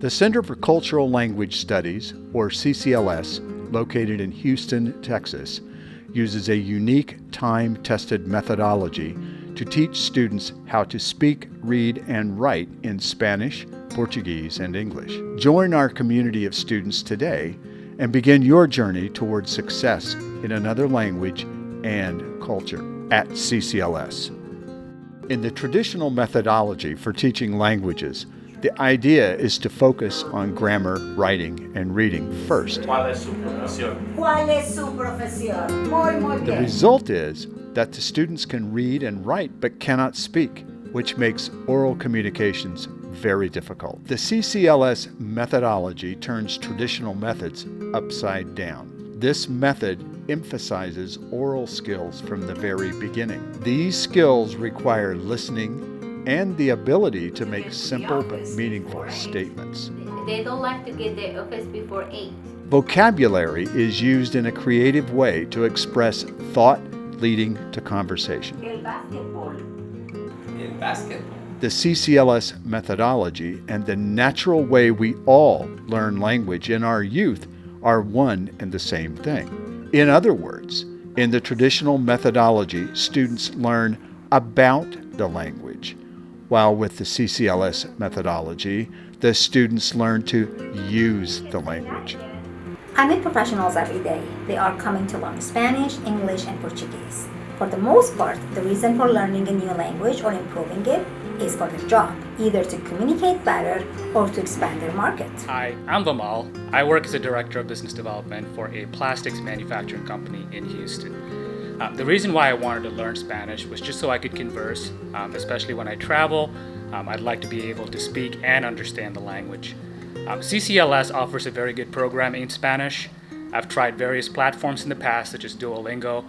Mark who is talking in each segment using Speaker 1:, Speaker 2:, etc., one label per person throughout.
Speaker 1: The Center for Cultural Language Studies, or CCLS, located in Houston, Texas, uses a unique time-tested methodology to teach students how to speak, read, and write in Spanish, Portuguese, and English. Join our community of students today and begin your journey towards success in another language and culture at CCLS. In the traditional methodology for teaching languages, the idea is to focus on grammar, writing, and reading first.
Speaker 2: ¿Cuál es su profesión?
Speaker 3: ¿Cuál es su profesión? Muy
Speaker 1: The
Speaker 3: bien.
Speaker 1: result is that the students can read and write but cannot speak, which makes oral communications very difficult. The CCLS methodology turns traditional methods upside down. This method emphasizes oral skills from the very beginning. These skills require listening and the ability to make simple but meaningful statements.
Speaker 4: They don't like to get the office before 8.
Speaker 1: Vocabulary is used in a creative way to express thought leading to conversation.
Speaker 3: El básquetbol.
Speaker 2: El basketball.
Speaker 1: The CCLS methodology and the natural way we all learn language in our youth are one and the same thing. In other words, in the traditional methodology, students learn about the language, while with the CCLS methodology, the students learn to use the language.
Speaker 5: I meet professionals every day. They are coming to learn Spanish, English, and Portuguese. For the most part, the reason for learning a new language or improving it is for their job, either to communicate better or to expand their market.
Speaker 6: Hi, I'm Vamal. I work as a director of business development for a plastics manufacturing company in Houston. The reason why I wanted to learn Spanish was just so I could converse, especially when I travel. I'd like to be able to speak and understand the language. CCLS offers a very good program in Spanish. I've tried various platforms in the past, such as Duolingo,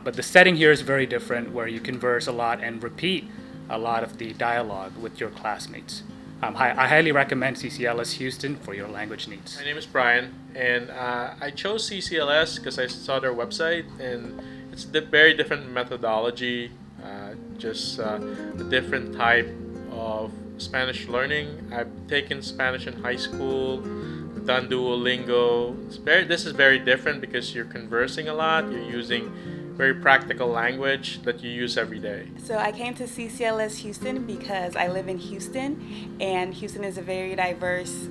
Speaker 6: but the setting here is very different, where you converse a lot and repeat a lot of the dialogue with your classmates. I highly recommend CCLS Houston for your language needs.
Speaker 7: My name is Brian, and I chose CCLS because I saw their website, and it's a very different methodology, just a different type of Spanish learning. I've taken Spanish in high school, I've done Duolingo. This is very different because you're conversing a lot, you're using very practical language that you use every day.
Speaker 8: So I came to CCLS Houston because I live in Houston, and Houston is a very diverse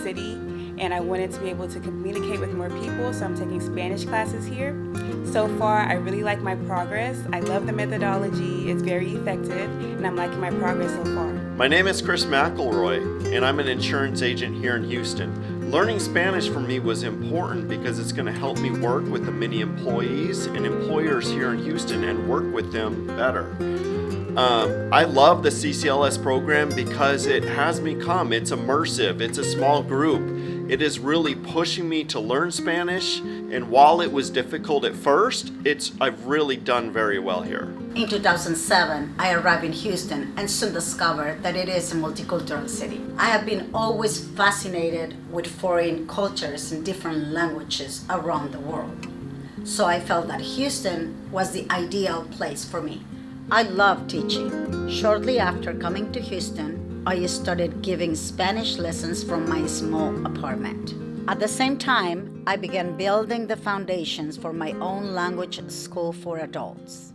Speaker 8: city, and I wanted to be able to communicate with more people, so I'm taking Spanish classes here. So far, I really like my progress. I love the methodology, it's very effective, and I'm liking my progress so far.
Speaker 9: My name is Chris McElroy, and I'm an insurance agent here in Houston. Learning Spanish for me was important because it's going to help me work with the many employees and employers here in Houston and work with them better. I love the CCLS program because it has me come. It's immersive. It's a small group. It is really pushing me to learn Spanish, and while it was difficult at first, I've really done very well here.
Speaker 3: In 2007, I arrived in Houston and soon discovered that it is a multicultural city. I have been always fascinated with foreign cultures and different languages around the world. So I felt that Houston was the ideal place for me. I love teaching. Shortly after coming to Houston, I started giving Spanish lessons from my small apartment. At the same time, I began building the foundations for my own language school for adults.